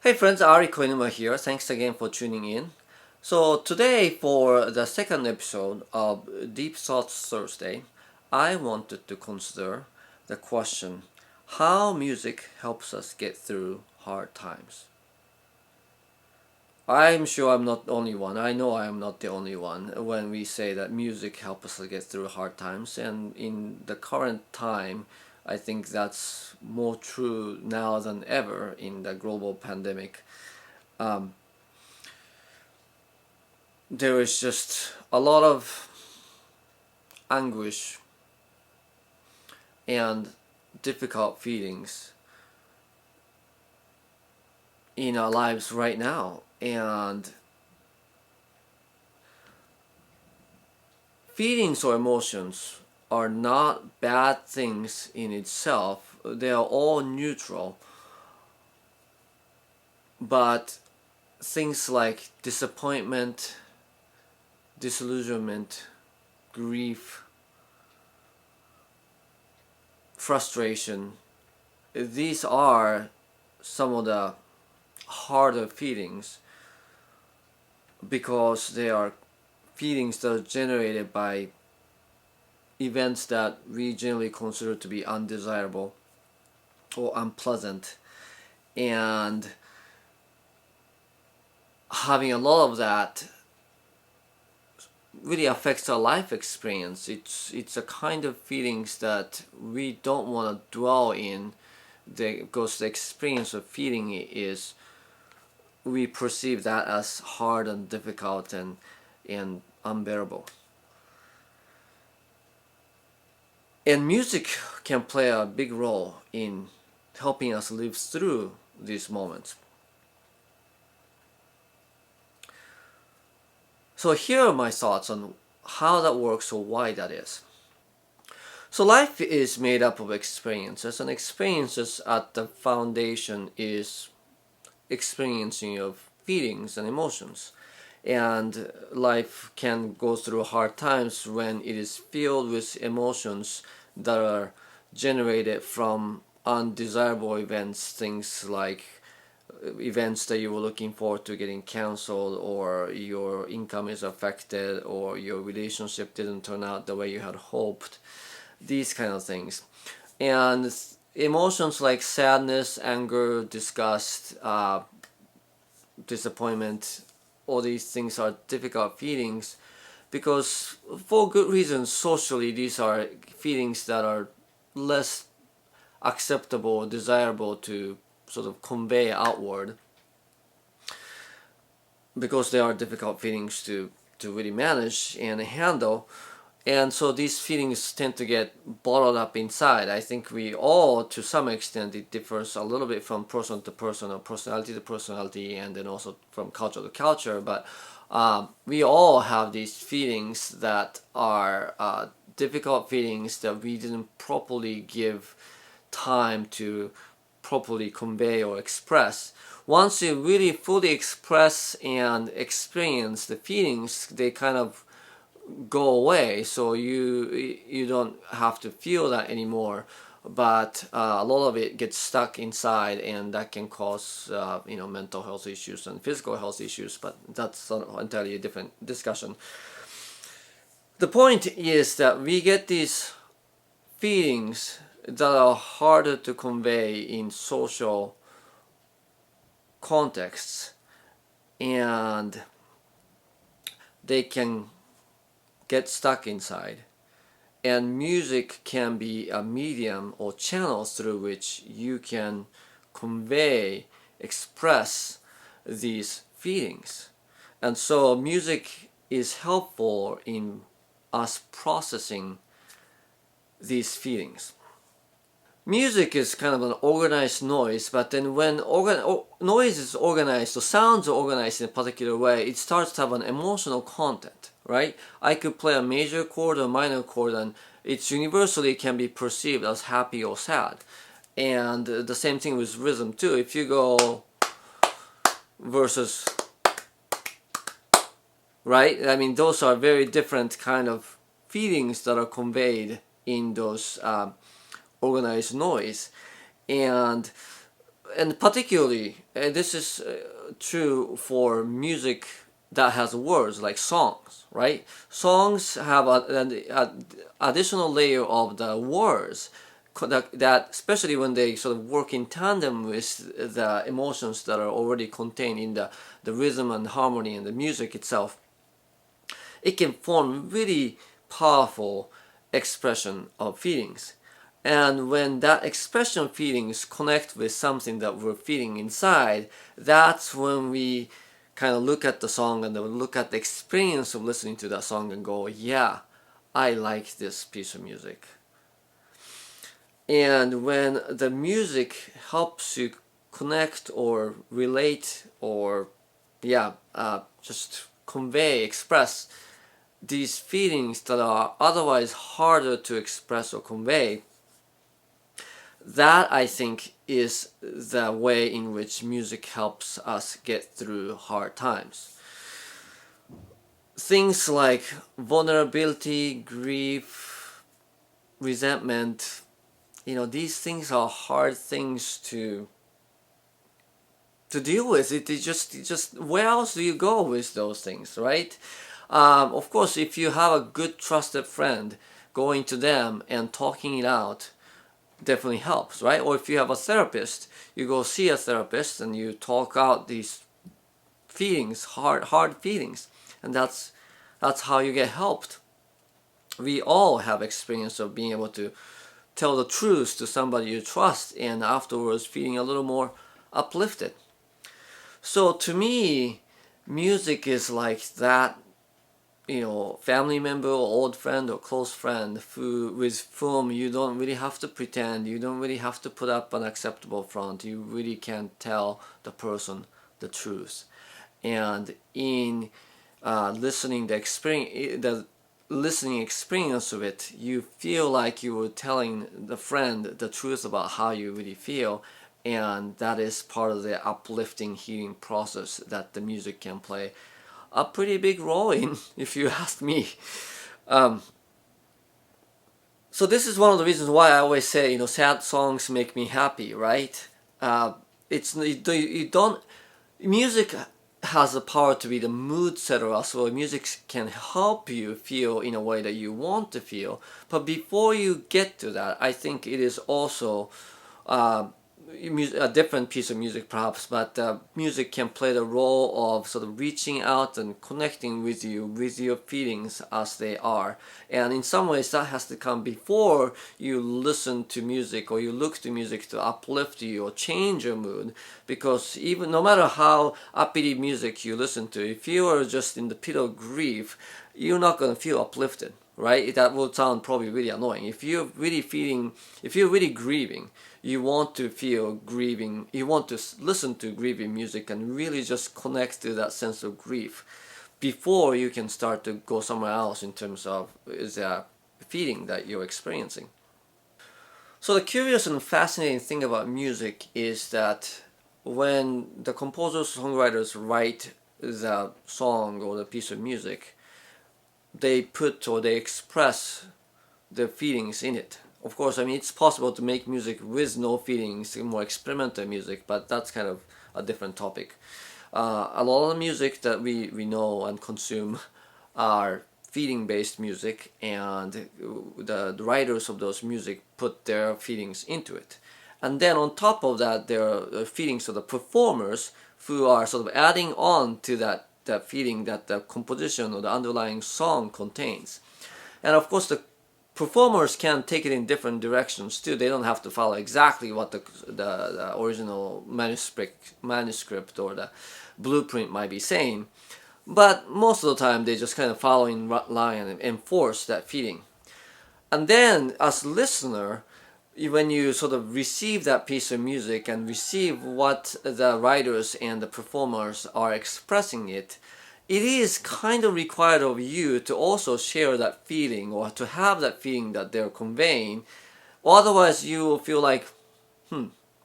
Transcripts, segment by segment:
Hey friends, Ari Koinuma here. Thanks again for tuning in. So today for the second episode of Deep Thoughts Thursday, I wanted to consider the question, how music helps us get through hard times. I'm sure I'm not the only one. I know I am not the only one when we say that music helps us get through hard times, and in the current time I think that's more true now than ever in the global pandemic. Um, there is just a lot of anguish and difficult feelings in our lives right now, and feelings or emotions are not bad things in itself. They are all neutral, but things like disappointment, disillusionment, grief, frustration, these are some of the harder feelings because they are feelings that are generated by events that we generally consider to be undesirable or unpleasant, and having a lot of that really affects our life experience. It's a kind of feelings that we don't want to dwell in, because the experience of feeling it is, we perceive that as hard and difficult and unbearable. And music can play a big role in helping us live through these moments. So here are my thoughts on how that works or why that is. So life is made up of experiences, and experiences at the foundation is experiencing of feelings and emotions. And life can go through hard times when it is filled with emotions that are generated from undesirable events, things like events that you were looking forward to getting canceled, or your income is affected, or your relationship didn't turn out the way you had hoped, these kind of things. And emotions like sadness, anger, disgust, disappointment, all these things are difficult feelings because, for good reasons, socially these are feelings that are less acceptable or desirable to sort of convey outward, because they are difficult feelings to really manage and handle. And so these feelings tend to get bottled up inside. I think we all, to some extent, it differs a little bit from person to person or personality to personality, and then also from culture to culture, but we all have these feelings that are difficult feelings that we didn't properly give time to properly convey or express. Once you really fully express and experience the feelings, they kind of go away, so you don't have to feel that anymore, but a lot of it gets stuck inside, and that can cause mental health issues and physical health issues, but that's entirely a different discussion. The point is that we get these feelings that are harder to convey in social contexts, and they can get stuck inside. And music can be a medium or channel through which you can convey, express these feelings. And so music is helpful in us processing these feelings. Music is kind of an organized noise, but then when noise is organized, or sounds are organized in a particular way, it starts to have an emotional content, right? I could play a major chord or minor chord, and it's universally can be perceived as happy or sad. And the same thing with rhythm too. If you go versus, right? I mean, those are very different kind of feelings that are conveyed in those organized noise. And and particularly this is true for music that has words like songs, right? Songs have an additional layer of the words that especially when they sort of work in tandem with the emotions that are already contained in the rhythm and harmony and the music itself, it can form really powerful expression of feelings. And when that expression of feelings connect with something that we're feeling inside, that's when we kind of look at the song and then look at the experience of listening to that song and go, yeah, I like this piece of music. And when the music helps you connect or relate or just convey, express these feelings that are otherwise harder to express or convey, that I think is the way in which music helps us get through hard times. Things like vulnerability, grief, resentment, these things are hard things to deal with. It just where else do you go with those things, right? Of course, if you have a good trusted friend, going to them and talking it out definitely helps, right? Or if you have a therapist, you go see a therapist and you talk out these feelings, hard feelings, and that's how you get helped. We all have experience of being able to tell the truth to somebody you trust and afterwards feeling a little more uplifted. So to me, music is like that, family member or old friend or close friend with whom you don't really have to pretend, you don't really have to put up an acceptable front, you really can tell the person the truth. And in listening the listening experience of it, you feel like you were telling the friend the truth about how you really feel, and that is part of the uplifting healing process that the music can play a pretty big role in, if you ask me. So this is one of the reasons why I always say, sad songs make me happy, right? You don't. Music has the power to be the mood setter as well. Music can help you feel in a way that you want to feel. But before you get to that, I think it is also a different piece of music perhaps, but music can play the role of sort of reaching out and connecting with you, with your feelings as they are. And in some ways that has to come before you listen to music or you look to music to uplift you or change your mood. Because even no matter how upbeat music you listen to, if you are just in the pit of grief, you're not going to feel uplifted, right? That will sound probably really annoying. If you're really grieving, you want to feel grieving, you want to listen to grieving music and really just connect to that sense of grief before you can start to go somewhere else in terms of the feeling that you're experiencing. So the curious and fascinating thing about music is that when the composers, songwriters write the song or the piece of music, they express their feelings in it. Of course, it's possible to make music with no feelings, more experimental music, but that's kind of a different topic. A lot of music that we know and consume are feeling-based music, and the writers of those music put their feelings into it. And then on top of that, there are feelings of the performers who are sort of adding on to that feeling that the composition or the underlying song contains. And of course, the performers can take it in different directions too. They don't have to follow exactly what the original manuscript or the blueprint might be saying, but most of the time they just kind of follow in line and enforce that feeling. And then as a listener, when you sort of receive that piece of music and receive what the writers and the performers are expressing it is kind of required of you to also share that feeling or to have that feeling that they're conveying. Otherwise you will feel like,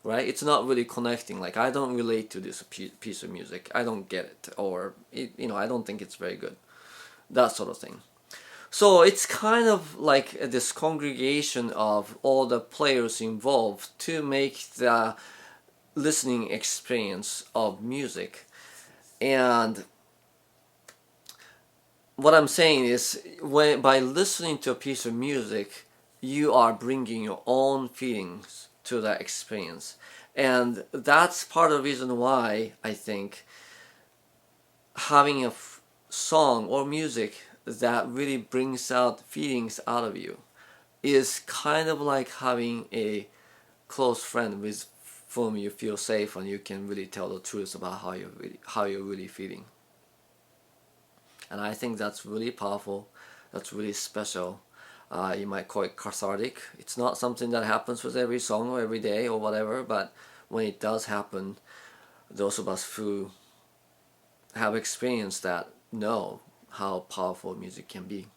right? It's not really connecting. Like, I don't relate to this piece of music. I don't get it. Or, I don't think it's very good. That sort of thing. So it's kind of like this congregation of all the players involved to make the listening experience of music. And what I'm saying is, by listening to a piece of music, you are bringing your own feelings to that experience. And that's part of the reason why I think having a song or music that really brings out feelings out of you is kind of like having a close friend with whom you feel safe and you can really tell the truth about how you're really feeling. And I think that's really powerful. That's really special. You might call it cathartic. It's not something that happens with every song or every day or whatever, but when it does happen, those of us who have experienced that know how powerful music can be.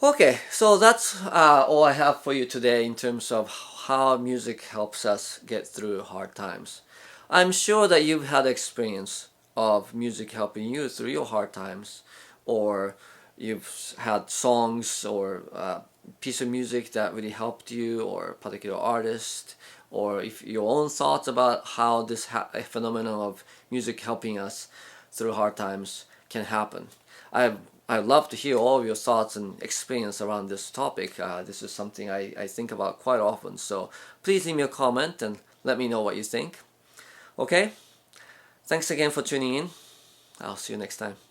Okay, so that's all I have for you today in terms of how music helps us get through hard times. I'm sure that you've had experience of music helping you through your hard times, or you've had songs or a piece of music that really helped you, or a particular artist, or if your own thoughts about how this phenomenon of music helping us through hard times can happen. I'd love to hear all of your thoughts and experience around this topic. This is something I think about quite often, so please leave me a comment and let me know what you think. Okay? Thanks again for tuning in. I'll see you next time.